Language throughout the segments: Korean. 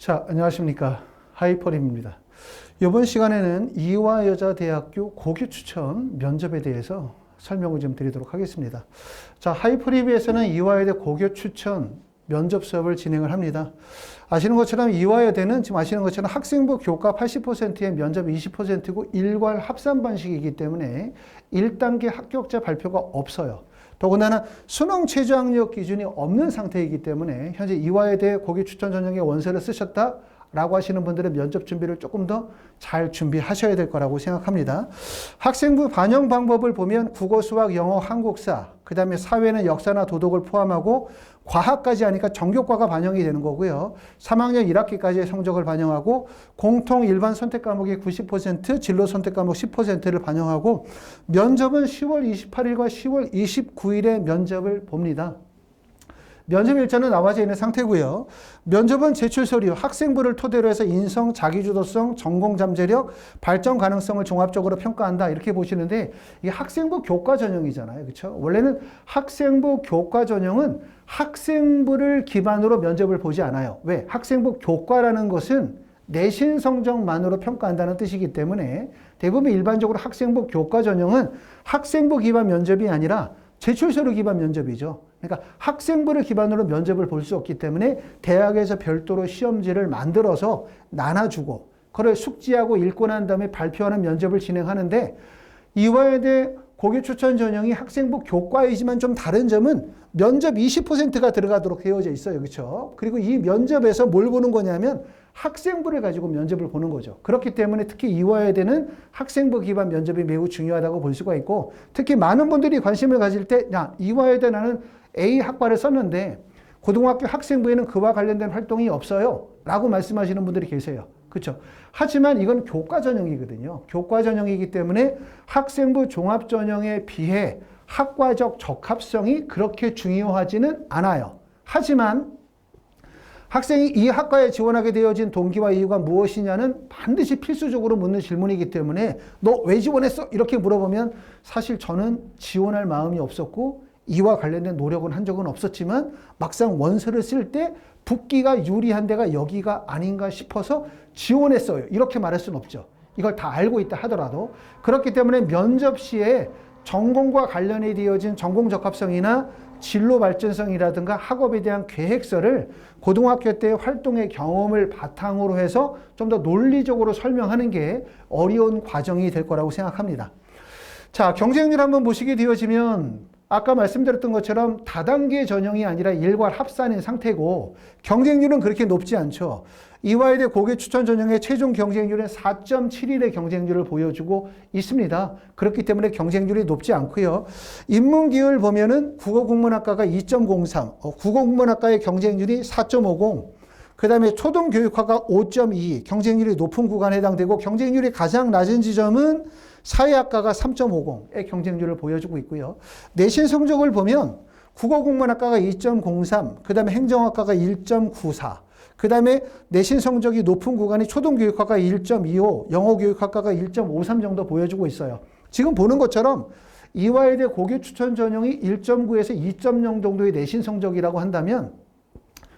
자, 안녕하십니까. 하이퍼림입니다. 이번 시간에는 이화여자대학교 고교 추천 면접에 대해서 설명을 좀 드리도록 하겠습니다. 자, 하이퍼림에서는 이화여대 고교 추천 면접 수업을 진행을 합니다. 아시는 것처럼 이화여대는 지금 아시는 것처럼 학생부 교과 80%의 면접 20%고 일괄 합산 방식이기 때문에 1단계 합격자 발표가 없어요. 더군다나 수능 최저학력 기준이 없는 상태이기 때문에 현재 이화여대 고교 추천 전형의 원서를 쓰셨다라고 하시는 분들은 면접 준비를 조금 더 잘 준비하셔야 될 거라고 생각합니다. 학생부 반영 방법을 보면 국어, 수학, 영어, 한국사, 그 다음에 사회는 역사나 도덕을 포함하고 과학까지 하니까 전교과가 반영이 되는 거고요. 3학년 1학기까지의 성적을 반영하고 공통 일반 선택 과목이 90%, 진로 선택 과목 10%를 반영하고 면접은 10월 28일과 10월 29일에 면접을 봅니다. 면접 일자는 나와져 있는 상태고요. 면접은 제출 서류, 학생부를 토대로 해서 인성, 자기주도성, 전공 잠재력, 발전 가능성을 종합적으로 평가한다. 이렇게 보시는데 이게 학생부 교과 전형이잖아요. 그렇죠? 원래는 학생부 교과 전형은 학생부를 기반으로 면접을 보지 않아요. 왜? 학생부 교과라는 것은 내신 성적만으로 평가한다는 뜻이기 때문에 대부분 일반적으로 학생부 교과 전형은 학생부 기반 면접이 아니라 제출서류 기반 면접이죠. 그러니까 학생부를 기반으로 면접을 볼 수 없기 때문에 대학에서 별도로 시험지를 만들어서 나눠주고 그걸 숙지하고 읽고 난 다음에 발표하는 면접을 진행하는데 이화여대 고교 추천 전형이 학생부 교과이지만 좀 다른 점은 면접 20%가 들어가도록 되어져 있어요. 그렇죠? 그리고 이 면접에서 뭘 보는 거냐면 학생부를 가지고 면접을 보는 거죠. 그렇기 때문에 특히 이화여대는 학생부 기반 면접이 매우 중요하다고 볼 수가 있고 특히 많은 분들이 관심을 가질 때 야, 이화여대 나는 A 학과를 썼는데 고등학교 학생부에는 그와 관련된 활동이 없어요. 라고 말씀하시는 분들이 계세요. 그렇죠? 하지만 이건 교과 전형이거든요. 교과 전형이기 때문에 학생부 종합 전형에 비해 학과적 적합성이 그렇게 중요하지는 않아요. 하지만 학생이 이 학과에 지원하게 되어진 동기와 이유가 무엇이냐는 반드시 필수적으로 묻는 질문이기 때문에 너 왜 지원했어? 이렇게 물어보면 사실 저는 지원할 마음이 없었고 이와 관련된 노력은 한 적은 없었지만 막상 원서를 쓸 때 붙기가 유리한 데가 여기가 아닌가 싶어서 지원했어요. 이렇게 말할 수는 없죠. 이걸 다 알고 있다 하더라도. 그렇기 때문에 면접 시에 전공과 관련이 되어진 전공 적합성이나 진로 발전성이라든가 학업에 대한 계획서를 고등학교 때 활동의 경험을 바탕으로 해서 좀 더 논리적으로 설명하는 게 어려운 과정이 될 거라고 생각합니다. 자, 경쟁률 한번 보시게 되어지면 아까 말씀드렸던 것처럼 다단계 전형이 아니라 일괄 합산인 상태고 경쟁률은 그렇게 높지 않죠. 이화여대 고교 추천 전형의 최종 경쟁률은 4.71의 경쟁률을 보여주고 있습니다. 그렇기 때문에 경쟁률이 높지 않고요. 인문기을 보면은 국어국문학과가 2.03, 국어국문학과의 경쟁률이 4.50, 그 다음에 초등교육학과 5.2, 경쟁률이 높은 구간에 해당되고 경쟁률이 가장 낮은 지점은 사회학과가 3.50의 경쟁률을 보여주고 있고요. 내신 성적을 보면 국어국문학과가 2.03, 그 다음에 행정학과가 1.94, 그 다음에 내신 성적이 높은 구간이 초등교육학과 1.25, 영어교육학과가 1.53 정도 보여주고 있어요. 지금 보는 것처럼 이화여대 고교 추천 전형이 1.9에서 2.0 정도의 내신 성적이라고 한다면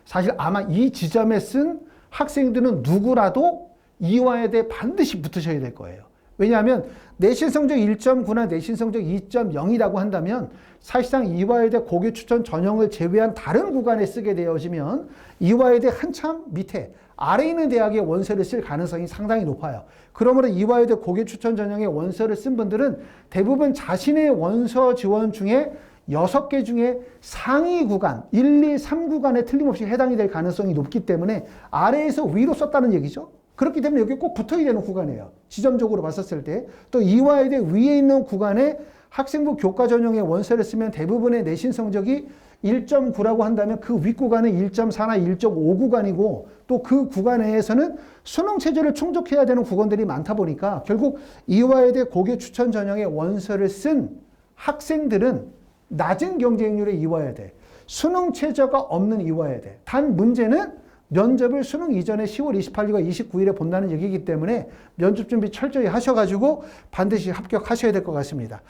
사실 아마 이 지점에 쓴 학생들은 누구라도 이화여대 반드시 붙으셔야 될 거예요. 왜냐하면 내신 성적 1.9나 내신 성적 2.0이라고 한다면 사실상 이화여대 고교 추천 전형을 제외한 다른 구간에 쓰게 되어지면 이화여대 한참 밑에 아래에 있는 대학의 원서를 쓸 가능성이 상당히 높아요. 그러므로 이화여대 고교 추천 전형의 원서를 쓴 분들은 대부분 자신의 원서 지원 중에 6개 중에 상위 구간, 1, 2, 3 구간에 틀림없이 해당이 될 가능성이 높기 때문에 아래에서 위로 썼다는 얘기죠. 그렇기 때문에 여기 꼭 붙어야 되는 구간이에요. 지점적으로 봤었을 때. 또 이화여대 위에 있는 구간에 학생부 교과 전형의 원서를 쓰면 대부분의 내신 성적이 1.9라고 한다면 그 윗구간은 1.4나 1.5 구간이고 또 그 구간 내에서는 수능 체제를 충족해야 되는 구간들이 많다 보니까 결국 이화여대 고교 추천 전형의 원서를 쓴 학생들은 낮은 경쟁률의 이화여대, 수능 체제가 없는 이화여대. 단 문제는 면접을 수능 이전에 10월 28일과 29일에 본다는 얘기이기 때문에 면접 준비 철저히 하셔가지고 반드시 합격하셔야 될 것 같습니다.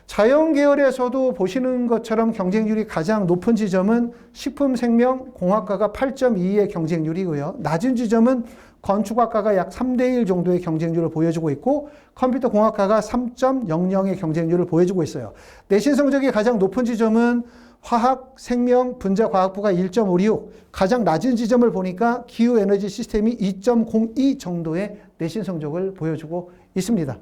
자연계열에서도 보시는 것처럼 경쟁률이 가장 높은 지점은 식품생명공학과가 8.22의 경쟁률이고요. 낮은 지점은 건축학과가 약 3대1 정도의 경쟁률을 보여주고 있고 컴퓨터공학과가 3.00의 경쟁률을 보여주고 있어요. 내신 성적이 가장 높은 지점은 화학, 생명, 분자과학부가 1.56, 가장 낮은 지점을 보니까 기후에너지 시스템이 2.02 정도의 내신 성적을 보여주고 있습니다.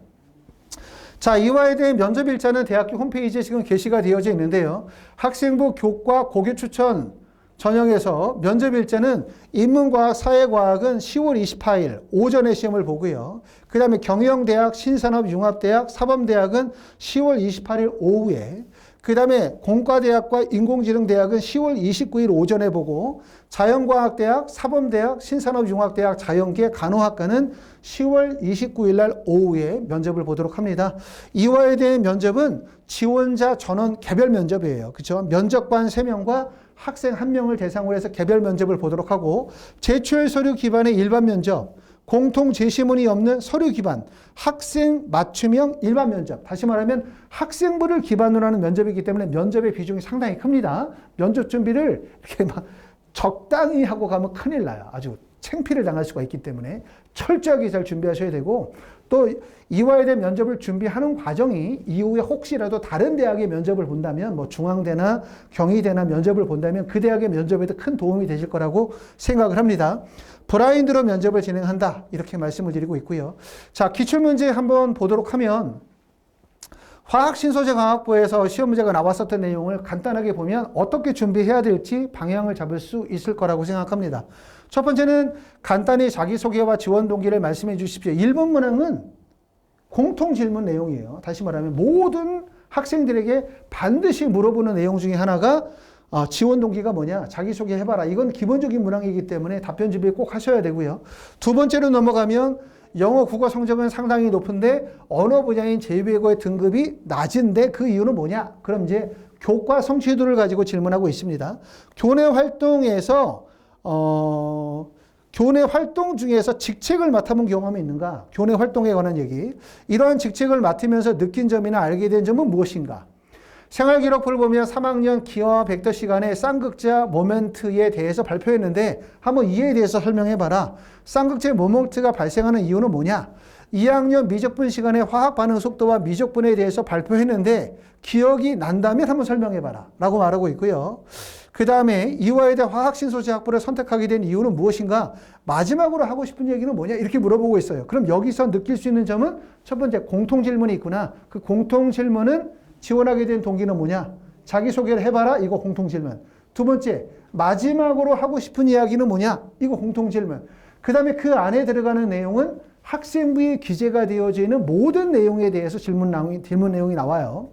자, 이와에 대한 면접 일자는 대학교 홈페이지에 지금 게시가 되어져 있는데요. 학생부 교과 고교 추천 전형에서 면접 일자는 인문과학, 사회과학은 10월 28일 오전에 시험을 보고요. 그 다음에 경영대학, 신산업융합대학, 사범대학은 10월 28일 오후에, 그 다음에 공과대학과 인공지능대학은 10월 29일 오전에 보고 자연과학대학, 사범대학, 신산업융합대학, 자연계, 간호학과는 10월 29일 날 오후에 면접을 보도록 합니다. 이와에 대한 면접은 지원자 전원 개별 면접이에요. 그렇죠? 면접관 3명과 학생 1명을 대상으로 해서 개별 면접을 보도록 하고 제출 서류 기반의 일반 면접, 공통 제시문이 없는 서류 기반, 학생 맞춤형 일반 면접. 다시 말하면 학생부를 기반으로 하는 면접이기 때문에 면접의 비중이 상당히 큽니다. 면접 준비를 이렇게 막 적당히 하고 가면 큰일 나요. 아주 창피를 당할 수가 있기 때문에 철저하게 잘 준비하셔야 되고 또 이와에 대한 면접을 준비하는 과정이 이후에 혹시라도 다른 대학의 면접을 본다면 뭐 중앙대나 경희대나 면접을 본다면 그 대학의 면접에도 큰 도움이 되실 거라고 생각을 합니다. 블라인드로 면접을 진행한다 이렇게 말씀을 드리고 있고요. 자, 기출문제 한번 보도록 하면 화학신소재과학부에서 시험 문제가 나왔었던 내용을 간단하게 보면 어떻게 준비해야 될지 방향을 잡을 수 있을 거라고 생각합니다. 첫 번째는 간단히 자기소개와 지원 동기를 말씀해 주십시오. 1번 문항은 공통 질문 내용이에요. 다시 말하면 모든 학생들에게 반드시 물어보는 내용 중에 하나가 지원 동기가 뭐냐? 자기소개 해봐라. 이건 기본적인 문항이기 때문에 답변 준비 꼭 하셔야 되고요. 두 번째로 넘어가면 영어, 국어 성적은 상당히 높은데 언어 분야인 제2외국어의 등급이 낮은데 그 이유는 뭐냐? 그럼 이제 교과 성취도를 가지고 질문하고 있습니다. 교내 활동에서 교내 활동 중에서 직책을 맡아본 경험이 있는가? 교내 활동에 관한 얘기. 이러한 직책을 맡으면서 느낀 점이나 알게 된 점은 무엇인가? 생활기록부를 보면 3학년 기하와 벡터 시간에 쌍극자 모멘트에 대해서 발표했는데 한번 이에 대해서 설명해봐라. 쌍극자 모멘트가 발생하는 이유는 뭐냐? 2학년 미적분 시간에 화학 반응 속도와 미적분에 대해서 발표했는데 기억이 난다면 한번 설명해봐라 라고 말하고 있고요. 그 다음에 이와에 대한 화학신소재학부를 선택하게 된 이유는 무엇인가? 마지막으로 하고 싶은 얘기는 뭐냐? 이렇게 물어보고 있어요. 그럼 여기서 느낄 수 있는 점은 첫 번째 공통질문이 있구나. 그 공통질문은 지원하게 된 동기는 뭐냐? 자기소개를 해봐라. 이거 공통질문. 두 번째, 마지막으로 하고 싶은 이야기는 뭐냐? 이거 공통질문. 그 다음에 그 안에 들어가는 내용은 학생부에 기재가 되어져 있는 모든 내용에 대해서 질문 내용이 나와요.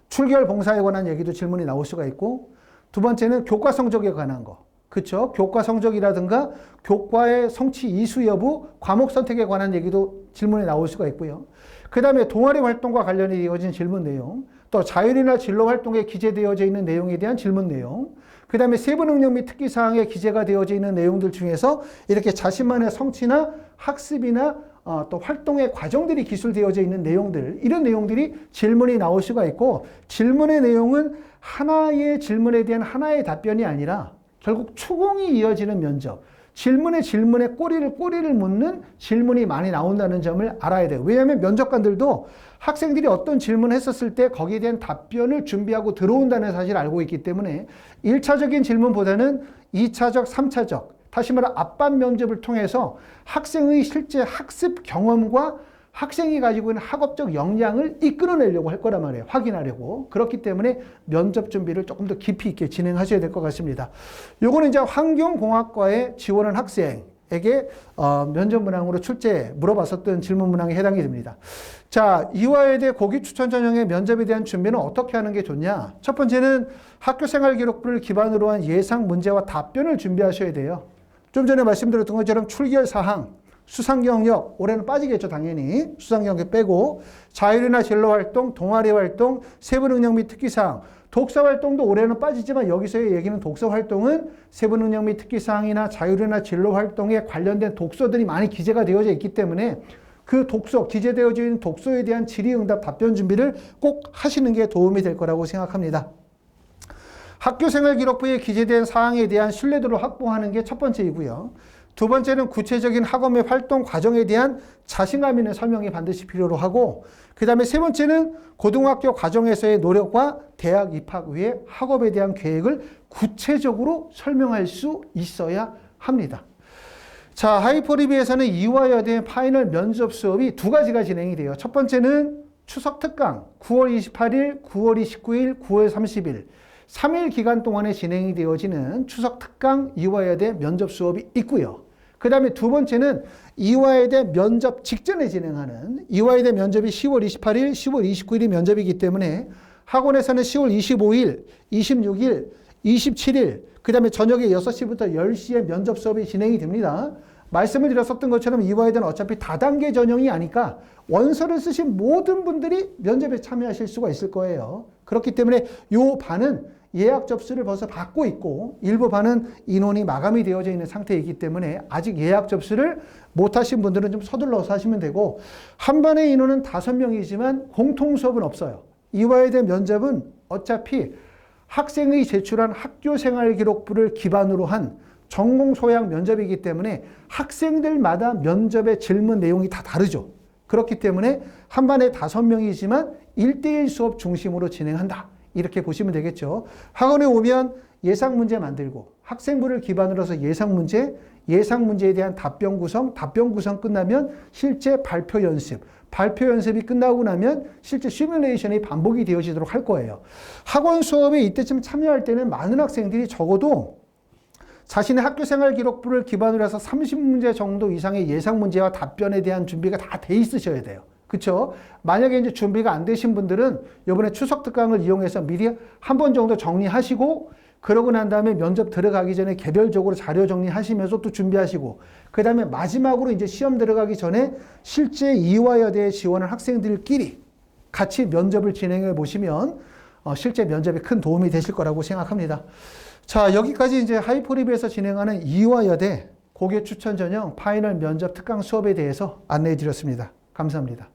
출결 봉사에 관한 얘기도 질문이 나올 수가 있고 두 번째는 교과 성적에 관한 거. 그렇죠? 교과 성적이라든가 교과의 성취 이수 여부, 과목 선택에 관한 얘기도 질문에 나올 수가 있고요. 그 다음에 동아리 활동과 관련이 이어진 질문 내용, 또 자율이나 진로 활동에 기재되어져 있는 내용에 대한 질문 내용, 그 다음에 세부 능력 및 특기 사항에 기재가 되어져 있는 내용들 중에서 이렇게 자신만의 성취나 학습이나 또 활동의 과정들이 기술되어져 있는 내용들, 이런 내용들이 질문이 나올 수가 있고 질문의 내용은 하나의 질문에 대한 하나의 답변이 아니라 결국 추궁이 이어지는 면접, 질문에 꼬리를 묻는 질문이 많이 나온다는 점을 알아야 돼요. 왜냐하면 면접관들도 학생들이 어떤 질문을 했었을 때 거기에 대한 답변을 준비하고 들어온다는 사실을 알고 있기 때문에 1차적인 질문보다는 2차적, 3차적, 다시 말해 앞반 면접을 통해서 학생의 실제 학습 경험과 학생이 가지고 있는 학업적 역량을 이끌어내려고 할 거란 말이에요. 확인하려고. 그렇기 때문에 면접 준비를 조금 더 깊이 있게 진행하셔야 될 것 같습니다. 요거는 이제 환경공학과에 지원한 학생에게 면접 문항으로 출제 물어봤었던 질문 문항에 해당이 됩니다. 자, 이화에 대해 고기 추천 전형의 면접에 대한 준비는 어떻게 하는 게 좋냐? 첫 번째는 학교생활 기록부를 기반으로 한 예상 문제와 답변을 준비하셔야 돼요. 좀 전에 말씀드렸던 것처럼 출결 사항, 수상경력, 올해는 빠지겠죠, 당연히. 수상경력 빼고, 자율이나 진로 활동, 동아리 활동, 세부 능력 및 특기사항, 독서 활동도 올해는 빠지지만 여기서의 얘기는 독서 활동은 세부 능력 및 특기사항이나 자율이나 진로 활동에 관련된 독서들이 많이 기재가 되어져 있기 때문에 그 독서, 기재되어져 있는 독서에 대한 질의응답 답변 준비를 꼭 하시는 게 도움이 될 거라고 생각합니다. 학교생활기록부에 기재된 사항에 대한 신뢰도를 확보하는 게 첫 번째이고요. 두 번째는 구체적인 학업의 활동 과정에 대한 자신감 있는 설명이 반드시 필요로 하고, 그 다음에 세 번째는 고등학교 과정에서의 노력과 대학 입학 후에 학업에 대한 계획을 구체적으로 설명할 수 있어야 합니다. 자, 하이퍼리비에서는 이화여대 파이널 면접 수업이 두 가지가 진행이 돼요. 첫 번째는 추석 특강 9월 28일, 9월 29일, 9월 30일 3일 기간 동안에 진행이 되어지는 추석 특강 이화여대 면접 수업이 있고요. 그 다음에 두 번째는 이화여대 면접 직전에 진행하는 이화여대 면접이 10월 28일, 10월 29일이 면접이기 때문에 학원에서는 10월 25일, 26일, 27일, 그 다음에 저녁에 6시부터 10시에 면접 수업이 진행이 됩니다. 말씀을 드렸었던 것처럼 이화여대는 어차피 다단계 전형이 아니까 원서를 쓰신 모든 분들이 면접에 참여하실 수가 있을 거예요. 그렇기 때문에 이 반은 예약 접수를 벌써 받고 있고 일부 반은 인원이 마감이 되어져 있는 상태이기 때문에 아직 예약 접수를 못하신 분들은 좀 서둘러서 하시면 되고, 한 반의 인원은 5명이지만 공통 수업은 없어요. 이화여대 면접은 어차피 학생이 제출한 학교생활기록부를 기반으로 한 전공소양 면접이기 때문에 학생들마다 면접의 질문 내용이 다 다르죠. 그렇기 때문에 한 반에 5명이지만 1대1 수업 중심으로 진행한다. 이렇게 보시면 되겠죠. 학원에 오면 예상문제 만들고 학생부를 기반으로 해서 예상문제에 대한 답변 구성 끝나면 실제 발표 연습이 끝나고 나면 실제 시뮬레이션이 반복이 되어지도록 할 거예요. 학원 수업에 이때쯤 참여할 때는 많은 학생들이 적어도 자신의 학교생활 기록부를 기반으로 해서 30문제 정도 이상의 예상문제와 답변에 대한 준비가 다 돼 있으셔야 돼요. 그렇죠? 만약에 이제 준비가 안 되신 분들은 이번에 추석 특강을 이용해서 미리 한 번 정도 정리하시고, 그러고 난 다음에 면접 들어가기 전에 개별적으로 자료 정리하시면서 또 준비하시고, 그 다음에 마지막으로 이제 시험 들어가기 전에 실제 이화여대에 지원한 학생들끼리 같이 면접을 진행해 보시면 실제 면접에 큰 도움이 되실 거라고 생각합니다. 자, 여기까지 이제 하이포리비에서 진행하는 이화여대 고교 추천 전형 파이널 면접 특강 수업에 대해서 안내해 드렸습니다. 감사합니다.